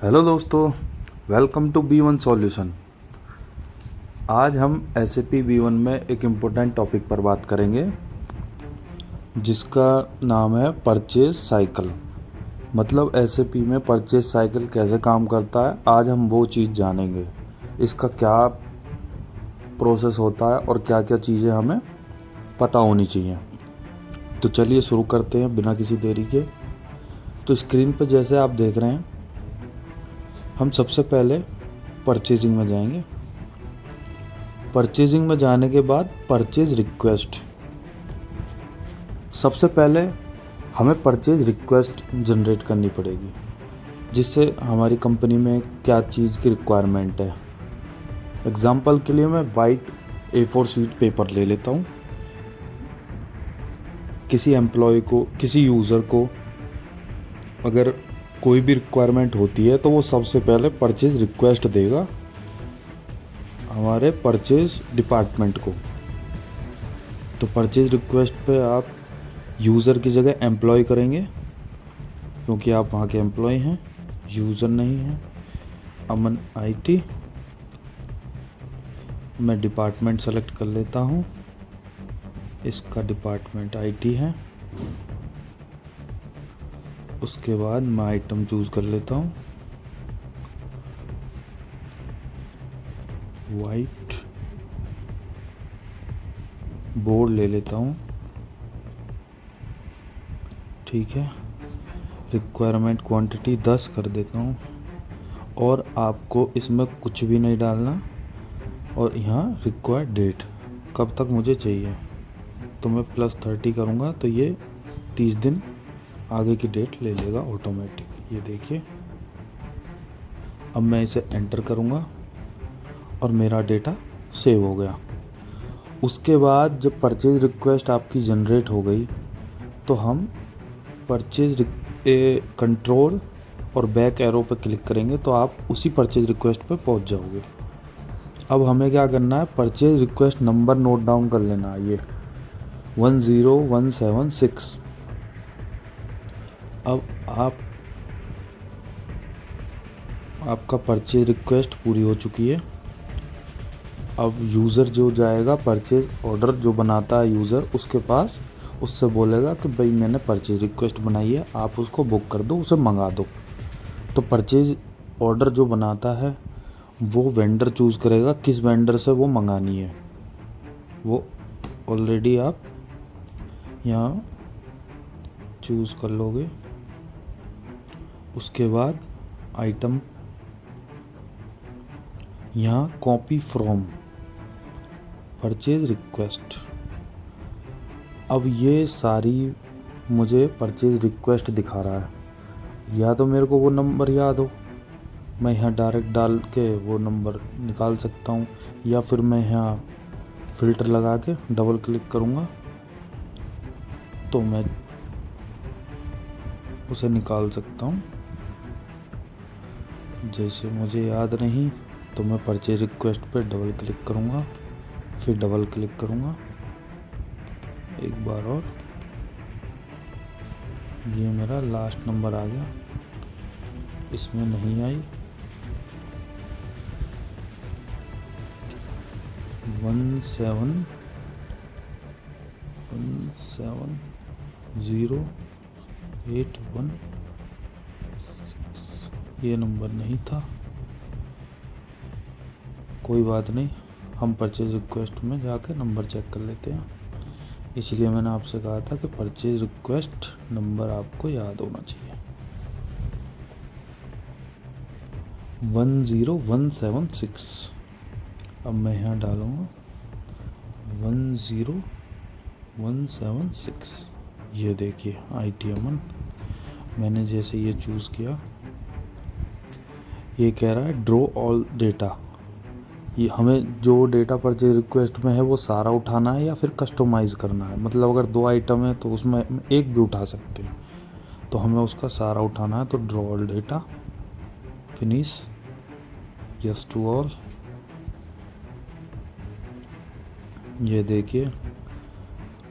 Hello दोस्तों, welcome to B1 solution. आज हम SAP B1 में एक इम्पोर्टेंट टॉपिक पर बात करेंगे जिसका नाम है परचेज साइकिल। मतलब SAP में परचेज साइकिल कैसे काम करता है, आज हम वो चीज़ जानेंगे। इसका क्या प्रोसेस होता है और क्या क्या चीज़ें हमें पता होनी चाहिए। तो चलिए शुरू करते हैं बिना किसी देरी के। तो स्क्रीन पर जैसे आप देख रहे हैं, हम सबसे पहले परचेजिंग में जाएंगे। परचेजिंग में जाने के बाद परचेज रिक्वेस्ट, सबसे पहले हमें परचेज रिक्वेस्ट जनरेट करनी पड़ेगी, जिससे हमारी कंपनी में क्या चीज़ की रिक्वायरमेंट है। एग्जाम्पल के लिए मैं वाइट A4 शीट पेपर ले लेता हूँ। किसी एम्प्लॉय को, किसी यूज़र को अगर कोई भी रिक्वायरमेंट होती है तो वो सबसे पहले परचेज रिक्वेस्ट देगा हमारे परचेज डिपार्टमेंट को। तो परचेज रिक्वेस्ट पे आप यूज़र की जगह एम्प्लॉय करेंगे, क्योंकि आप वहाँ के एम्प्लॉय हैं, यूज़र नहीं हैं। अमन IT, मैं डिपार्टमेंट सेलेक्ट कर लेता हूँ। इसका डिपार्टमेंट IT है। उसके बाद मैं आइटम चूज़ कर लेता हूँ, वाइट बोर्ड ले लेता हूँ। ठीक है, रिक्वायरमेंट क्वांटिटी 10 कर देता हूँ और आपको इसमें कुछ भी नहीं डालना। और यहाँ रिक्वायर्ड डेट, कब तक मुझे चाहिए, तो मैं +30 करूँगा तो ये 30 दिन आगे की डेट ले लेगा ऑटोमेटिक। ये देखिए, अब मैं इसे एंटर करूँगा और मेरा डेटा सेव हो गया। उसके बाद जब परचेज रिक्वेस्ट आपकी जनरेट हो गई तो हम परचेज कंट्रोल और बैक एरो पर क्लिक करेंगे तो आप उसी परचेज रिक्वेस्ट पर पहुंच जाओगे। अब हमें क्या करना है, purchase request number note down कर लेना है, ये 10176। अब आपका परचेज रिक्वेस्ट पूरी हो चुकी है। अब यूज़र जो जाएगा, परचेज ऑर्डर जो बनाता है यूज़र, उसके पास, उससे बोलेगा कि भाई मैंने परचेज रिक्वेस्ट बनाई है, आप उसको बुक कर दो, उसे मंगा दो। तो परचेज ऑर्डर जो बनाता है वो वेंडर चूज़ करेगा किस वेंडर से वो मंगानी है। वो ऑलरेडी आप यहाँ चूज़ कर लोगे। उसके बाद आइटम, यहाँ कॉपी फ्रॉम परचेज रिक्वेस्ट। अब ये सारी मुझे परचेज रिक्वेस्ट दिखा रहा है। या तो मेरे को वो नंबर याद हो, मैं यहाँ डायरेक्ट डाल के वो नंबर निकाल सकता हूँ, या फिर मैं यहाँ फ़िल्टर लगा के डबल क्लिक करूँगा तो मैं उसे निकाल सकता हूँ। जैसे मुझे याद नहीं तो मैं परचेज रिक्वेस्ट पे डबल क्लिक करूँगा, फिर डबल क्लिक करूँगा एक बार और। ये मेरा लास्ट नंबर आ गया, इसमें नहीं आई। 1717081, ये नंबर नहीं था। कोई बात नहीं, हम परचेज रिक्वेस्ट में जाकर नंबर चेक कर लेते हैं। इसलिए मैंने आपसे कहा था कि परचेज रिक्वेस्ट नंबर आपको याद होना चाहिए। 10176। अब मैं यहाँ डालूँगा 10176। ये देखिए IT अमन, मैंने जैसे ये चूज़ किया, ये कह रहा है ड्रॉ ऑल डेटा। ये हमें जो डेटा परचेज रिक्वेस्ट में है वो सारा उठाना है या फिर कस्टमाइज़ करना है। मतलब अगर 2 आइटम है तो उसमें एक भी उठा सकते हैं, तो हमें उसका सारा उठाना है। तो draw all data, finish, yes to all. ये देखिए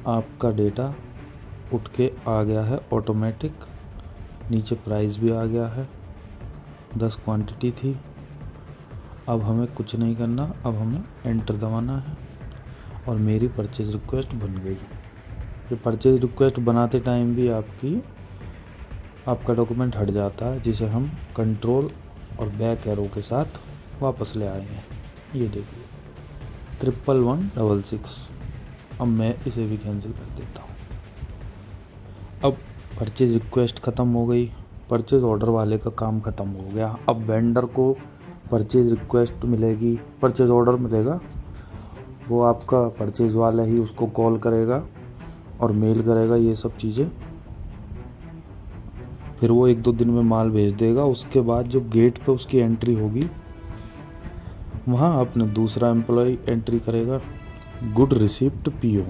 आपका डेटा उठ के आ गया है ऑटोमेटिक, नीचे प्राइस भी आ गया है। 10 क्वांटिटी थी। अब हमें कुछ नहीं करना, अब हमें एंटर दबाना है और मेरी परचेज रिक्वेस्ट बन गई। ये परचेज रिक्वेस्ट बनाते टाइम भी आपका डॉक्यूमेंट हट जाता है, जिसे हम कंट्रोल और बैक एरो के साथ वापस ले आएंगे। ये देखिए 11166। अब मैं इसे भी कैंसिल कर देता हूँ। अब परचेज रिक्वेस्ट ख़त्म हो गई, परचेज ऑर्डर वाले का काम ख़त्म हो गया। अब वेंडर को परचेज रिक्वेस्ट मिलेगी, परचेज ऑर्डर मिलेगा, वो आपका परचेज वाला ही उसको कॉल करेगा और मेल करेगा ये सब चीज़ें। फिर वो 1-2 दिन में माल भेज देगा। उसके बाद जो गेट पे उसकी एंट्री होगी, वहाँ अपने दूसरा एम्प्लॉय एंट्री करेगा, गुड रिसिप्ट पीओ।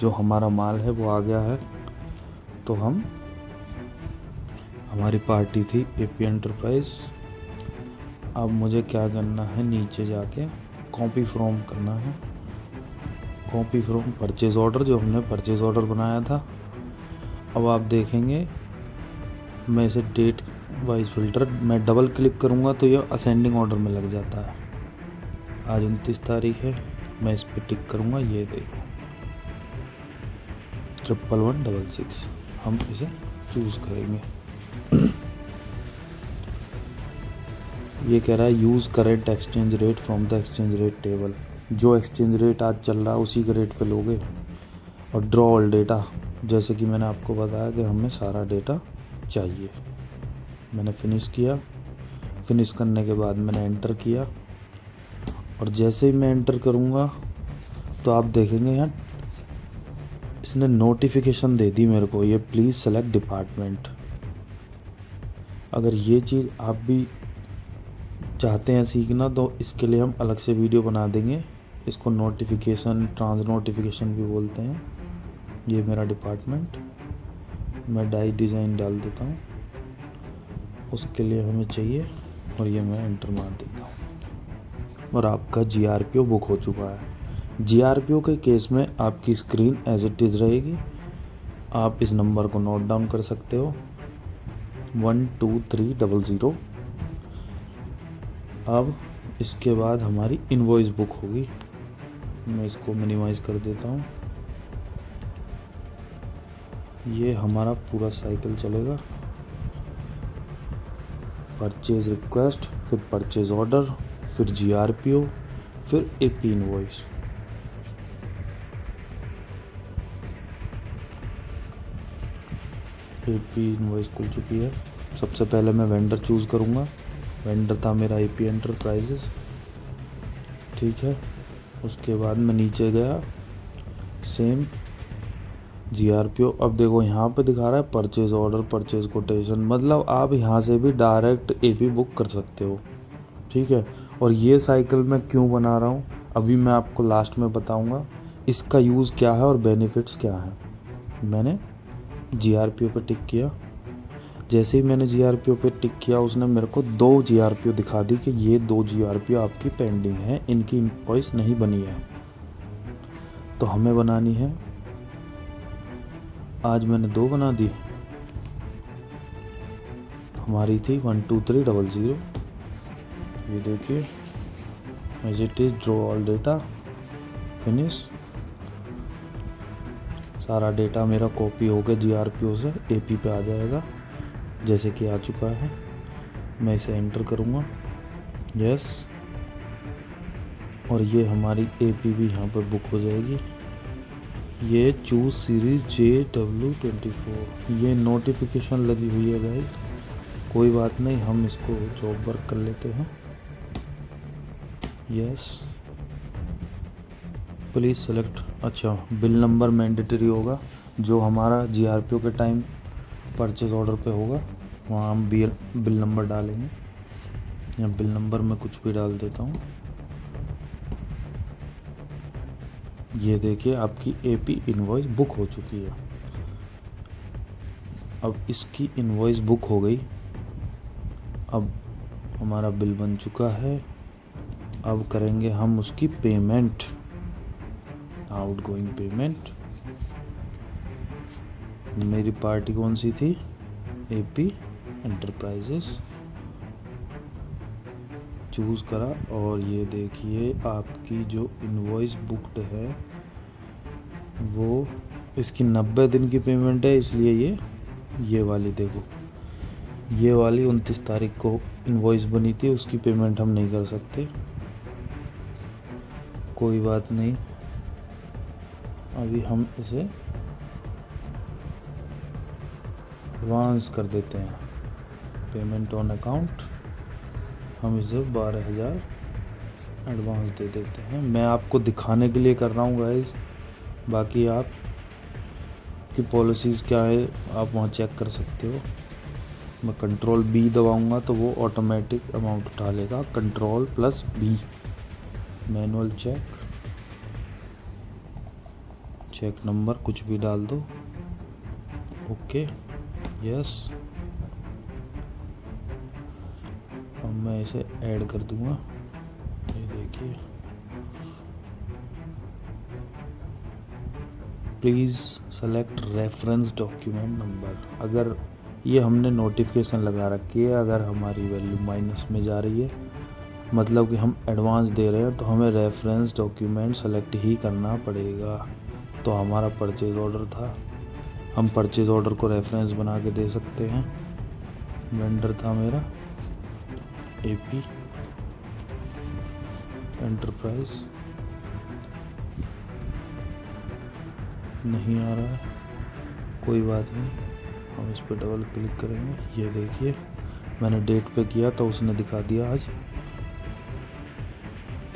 जो हमारा माल है वो आ गया है। तो हमारी पार्टी थी एपी एंटरप्राइज। अब मुझे क्या करना है, नीचे जाके कॉपी फ्रॉम करना है, कॉपी फ्रॉम परचेज ऑर्डर, जो हमने परचेज ऑर्डर बनाया था। अब आप देखेंगे मैं इसे डेट वाइज फिल्टर, मैं डबल क्लिक करूँगा तो ये असेंडिंग ऑर्डर में लग जाता है। आज 29 तारीख है, मैं इस पर टिक करूँगा। ये देखो 11166 हम इसे चूज़ करेंगे। ये कह रहा है use current exchange rate from the exchange rate table. जो एक्सचेंज रेट आज चल रहा है उसी के रेट पे लोगे। और ड्रॉ ऑल डेटा, जैसे कि मैंने आपको बताया कि हमें सारा डेटा चाहिए। मैंने फिनिश किया। फिनिश करने के बाद मैंने एंटर किया और जैसे ही मैं एंटर करूँगा तो आप देखेंगे यहाँ इसने नोटिफिकेशन दे दी मेरे को, ये प्लीज़ सेलेक्ट डिपार्टमेंट। अगर ये चीज़ आप भी चाहते हैं सीखना तो इसके लिए हम अलग से वीडियो बना देंगे। इसको नोटिफिकेशन, ट्रांस नोटिफिकेशन भी बोलते हैं। ये मेरा डिपार्टमेंट, मैं डाई डिज़ाइन डाल देता हूँ, उसके लिए हमें चाहिए, और ये मैं एंटर मार देता हूँ। और आपका GRPO बुक हो चुका है। GRPO के केस में आपकी स्क्रीन एज इट इज़ रहेगी। आप इस नंबर को नोट डाउन कर सकते हो, 12300। अब इसके बाद हमारी इनवॉइस बुक होगी। मैं इसको मिनिमाइज़ कर देता हूँ। ये हमारा पूरा साइकिल चलेगा, परचेज रिक्वेस्ट, फिर परचेज ऑर्डर, फिर GRPO, फिर AP इनवॉइस। AP इनवॉइस खुल चुकी है। सबसे पहले मैं वेंडर चूज़ करूँगा। वेंडर था मेरा AP एंटरप्राइजेस, ठीक है। उसके बाद मैं नीचे गया, सेम GRPO। अब देखो यहाँ पे दिखा रहा है परचेज ऑर्डर, परचेज कोटेशन, मतलब आप यहाँ से भी डायरेक्ट AP बुक कर सकते हो, ठीक है। और ये साइकिल मैं क्यों बना रहा हूँ अभी मैं आपको लास्ट में बताऊँगा, इसका यूज़ क्या है और बेनिफिट्स क्या हैं। मैंने GRPO पे टिक किया। जैसे ही मैंने GRPO पे टिक किया, उसने मेरे को 2 GRPO दिखा दी कि ये 2 GRPO आपकी पेंडिंग है, इनकी इनवॉइस नहीं बनी है। तो हमें बनानी है, आज मैंने 2 बना दी। हमारी थी 12300। ये देखिए as it is, draw all data, finish. सारा डेटा मेरा कॉपी होकर GRPO से AP पे आ जाएगा, जैसे कि आ चुका है। मैं इसे एंटर करूँगा, यस। और ये हमारी AP भी यहाँ पर बुक हो जाएगी। ये चूज सीरीज JW24, ये नोटिफिकेशन लगी हुई है गाइस, कोई बात नहीं, हम इसको जॉब वर्क कर लेते हैं। Yes, please select. अच्छा, बिल नंबर मैंडेटरी होगा, जो हमारा GRPO के टाइम परचेज ऑर्डर पे होगा, वहाँ हम बिल नंबर डालेंगे। या बिल नंबर में कुछ भी डाल देता हूँ। ये देखिए आपकी AP इनवॉइस बुक हो चुकी है। अब इसकी इनवॉइस बुक हो गई। अब हमारा बिल बन चुका है। अब करेंगे हम उसकी पेमेंट, आउटगोइंग पेमेंट। मेरी पार्टी कौन सी थी? AP enterprises. चूज़ करा और ये देखिए आपकी जो इनवॉइस बुक्ड है वो इसकी 90 दिन की पेमेंट है, इसलिए ये वाली देखो, ये वाली 29 तारीख को इनवॉइस बनी थी, उसकी पेमेंट हम नहीं कर सकते। कोई बात नहीं, अभी हम इसे एडवांस कर देते हैं। पेमेंट ऑन अकाउंट, हम इसे 12,000 एडवांस दे देते हैं। मैं आपको दिखाने के लिए कर रहा हूँ गाइस, बाकी आप की पॉलिसीज़ क्या है आप वहाँ चेक कर सकते हो। मैं कंट्रोल बी दबाऊँगा तो वो ऑटोमेटिक अमाउंट उठा लेगा। Control plus B, manual check number कुछ भी डाल दो। Okay, yes. अब मैं इसे ऐड कर दूंगा। ये देखिए, please select reference document number. अगर ये हमने नोटिफिकेशन लगा रखी है, अगर हमारी वैल्यू माइनस में जा रही है, मतलब कि हम एडवांस दे रहे हैं, तो हमें रेफरेंस डॉक्यूमेंट सेलेक्ट ही करना पड़ेगा। तो हमारा परचेज ऑर्डर था, हम परचेज ऑर्डर को रेफरेंस बना के दे सकते हैं। वेंडर था मेरा एपी एंटरप्राइज, नहीं आ रहा है, कोई बात नहीं, हम इस पर डबल क्लिक करेंगे। ये देखिए मैंने डेट पे किया तो उसने दिखा दिया आज।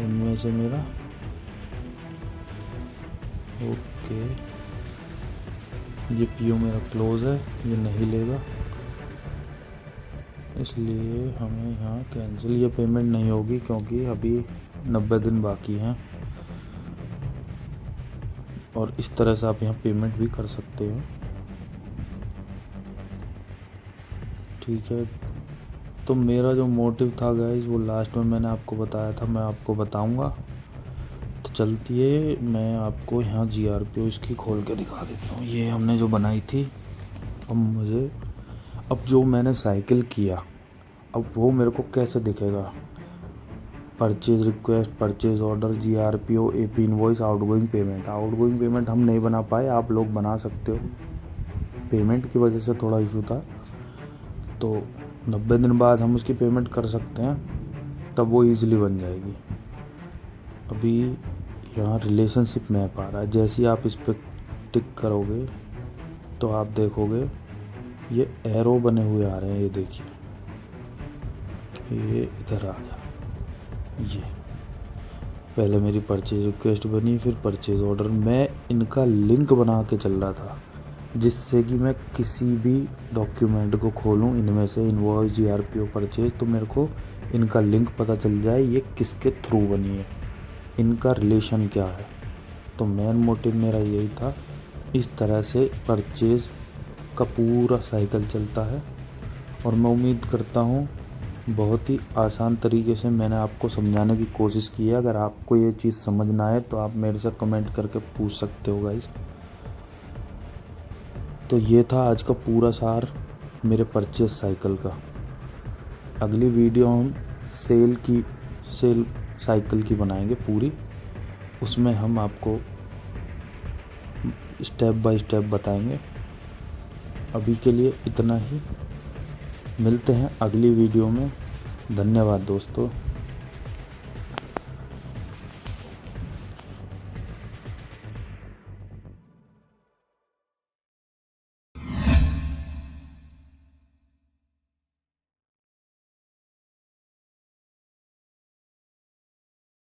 इनमें से मेरा ओके, ये पीओ मेरा क्लोज है, ये नहीं लेगा, इसलिए हमें यहाँ कैंसिल, ये पेमेंट नहीं होगी क्योंकि अभी 90 दिन बाकी हैं। और इस तरह से आप यहाँ पेमेंट भी कर सकते हैं। ठीक है, तो मेरा जो मोटिव था गाइस वो लास्ट में मैंने आपको बताया था, मैं आपको बताऊंगा। तो चलती है, मैं आपको यहाँ GRPO इसकी खोल के दिखा देता हूँ। ये हमने जो बनाई थी, अब जो मैंने साइकिल किया, अब वो मेरे को कैसे दिखेगा। Purchase request, purchase order, GRPO, AP invoice, outgoing payment हम नहीं बना पाए, आप लोग बना सकते हो। पेमेंट की वजह से थोड़ा इशू था, तो 90 दिन बाद हम उसकी पेमेंट कर सकते हैं, तब वो ईज़िली बन जाएगी। अभी यहाँ रिलेशनशिप मैप आ रहा है, जैसे ही आप इस पर टिक करोगे तो आप देखोगे ये एरो बने हुए आ रहे हैं। ये देखिए, ये इधर आ गया। ये पहले मेरी परचेज रिक्वेस्ट बनी, फिर परचेज ऑर्डर। मैं इनका लिंक बना के चल रहा था, जिससे कि मैं किसी भी डॉक्यूमेंट को खोलूं इनमें से, इनवॉइस, GRPO, परचेज, तो मेरे को इनका लिंक पता चल जाए ये किसके थ्रू बनी है, इनका रिलेशन क्या है। तो मेन मोटिव मेरा यही था। इस तरह से परचेज का पूरा साइकिल चलता है, और मैं उम्मीद करता हूँ बहुत ही आसान तरीके से मैंने आपको समझाने की कोशिश की है। अगर आपको ये चीज़ समझ ना आए तो आप मेरे से कमेंट करके पूछ सकते हो गाइस। तो ये था आज का पूरा सार मेरे परचेज साइकिल का। अगली वीडियो हम सेल साइकिल की बनाएंगे पूरी, उसमें हम आपको स्टेप बाय स्टेप बताएंगे। अभी के लिए इतना ही, मिलते हैं अगली वीडियो में। धन्यवाद दोस्तों।